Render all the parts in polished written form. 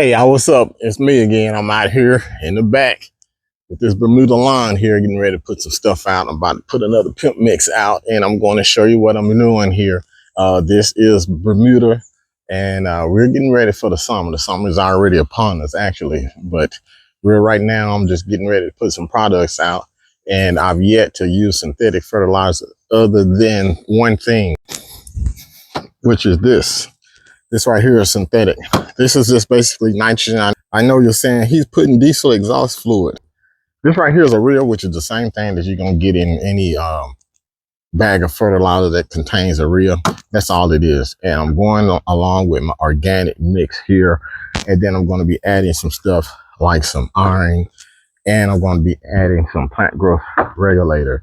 Hey, what's up? It's me again. I'm out here in the back with this Bermuda lawn here, getting ready to put some stuff out. I'm about to put another pimp mix out, and I'm going to show you what I'm doing here. This is Bermuda, and we're getting ready for the summer. The summer is already upon us, actually, but right now I'm just getting ready to put some products out, and I've yet to use synthetic fertilizer other than one thing, which is this. This right here is synthetic. This is just basically nitrogen. I know you're saying he's putting diesel exhaust fluid. This right here is a real, which is the same thing that you're going to get in any bag of fertilizer that contains urea. That's all it is. And I'm going along with my organic mix here. And then I'm going to be adding some stuff like some iron. And I'm going to be adding some plant growth regulator.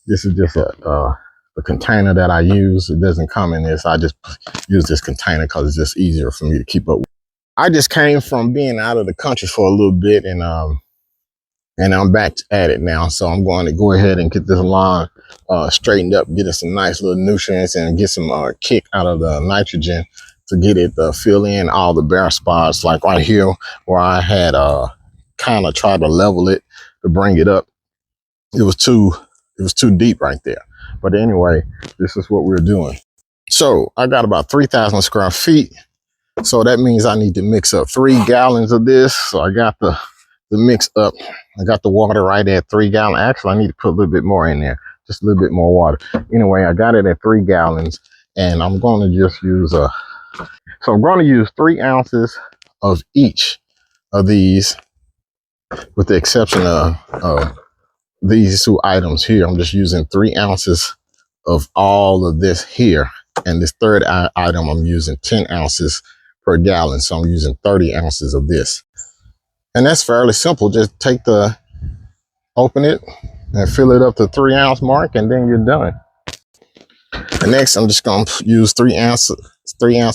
This is just a container that I use. It doesn't come in this. I just use this container because it's just easier for me to keep up with. I just came from being out of the country for a little bit, and I'm back at it now. So I'm going to go ahead and get this lawn straightened up, get it some nice little nutrients, and get some kick out of the nitrogen to get it fill in all the bare spots, like right here where I had kind of tried to level it to bring it up. It was too deep right there. But anyway, this is what we're doing. So I got about 3,000 square feet. So that means I need to mix up 3 gallons of this. So I got the mix up. I got the water right at 3 gallons. Actually, I need to put a little bit more in there, just a little bit more water. Anyway, I got it at 3 gallons, and I'm going to just use so I'm going to use 3 ounces of each of these, with the exception of these 2 items here. I'm just using 3 ounces of all of this here. And this third item, I'm using 10 ounces per gallon. So I'm using 30 ounces of this. And that's fairly simple. Just open it and fill it up to 3 ounce mark, and then you're done. And next, I'm just going to use 3 ounces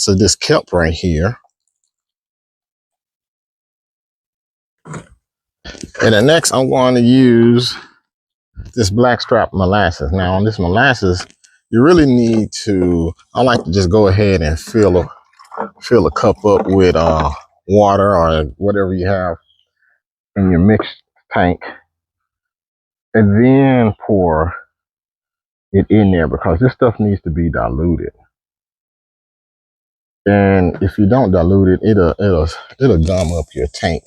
of this kelp right here. And then next, I'm going to use this blackstrap molasses. Now on this molasses, you really need to, I like to just go ahead and fill a cup up with water or whatever you have in your mixed tank, and then pour it in there, because this stuff needs to be diluted. And if you don't dilute it, it'll gum up your tank.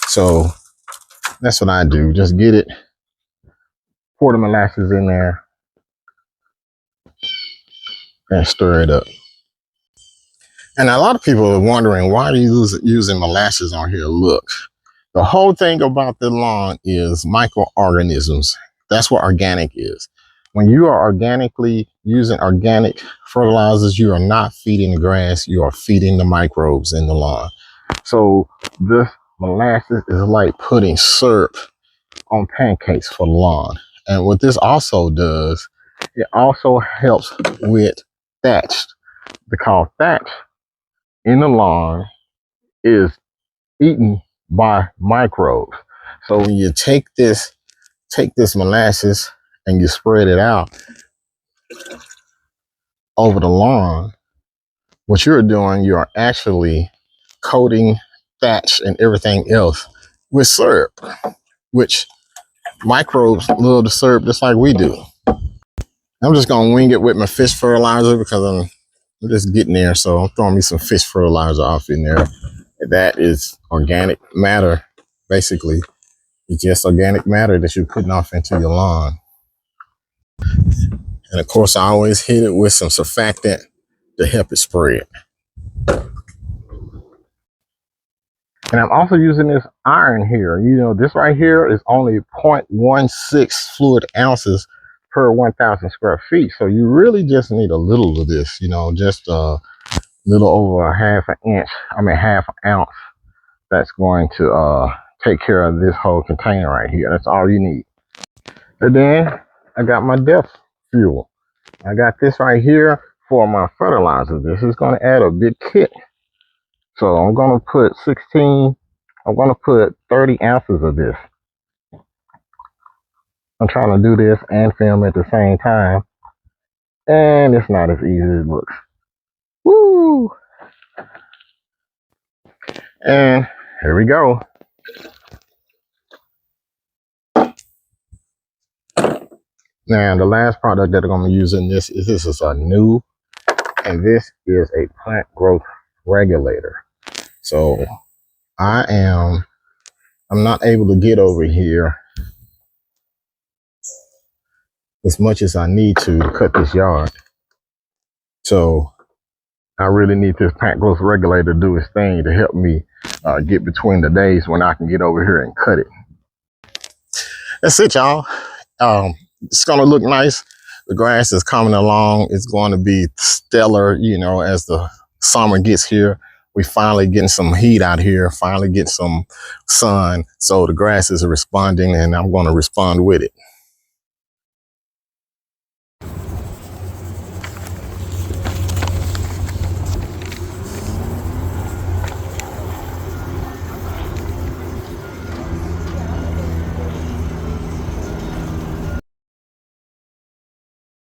So that's what I do. Just get it, pour the molasses in there, and stir it up. And a lot of people are wondering, why are you using molasses on here? Look, the whole thing about the lawn is microorganisms. That's what organic is. When you are organically using organic fertilizers, you are not feeding the grass, you are feeding the microbes in the lawn. So this molasses is like putting syrup on pancakes for the lawn. And what this also does, it also helps with thatch, because thatch in the lawn is eaten by microbes. So when you take this molasses and you spread it out over the lawn, what you're doing, you are actually coating thatch and everything else with syrup, which microbes love the syrup just like we do. I'm just gonna wing it with my fish fertilizer, because I'm just getting there. So I'm throwing me some fish fertilizer off in there. That is organic matter, basically. It's just organic matter that you're putting off into your lawn. And of course, I always hit it with some surfactant to help it spread. And I'm also using this iron here. You know, this right here is only 0.16 fluid ounces per 1,000 square feet. So you really just need a little of this, you know, just a little over half an ounce. That's going to take care of this whole container right here. That's all you need. And then I got my depth fuel. I got this right here for my fertilizer. This is going to add a big kick. So I'm going to put 30 ounces of this. I'm trying to do this and film at the same time, and it's not as easy as it looks. Woo! And here we go. Now, the last product that I'm going to use in this is a new, and this is a plant growth regulator. So I'm not able to get over here as much as I need to cut this yard. So I really need this plant growth regulator to do its thing to help me get between the days when I can get over here and cut it. That's it, y'all. It's gonna look nice. The grass is coming along. It's going to be stellar, you know, as the summer gets here. We finally getting some heat out here, finally get some sun. So the grass is responding, and I'm going to respond with it.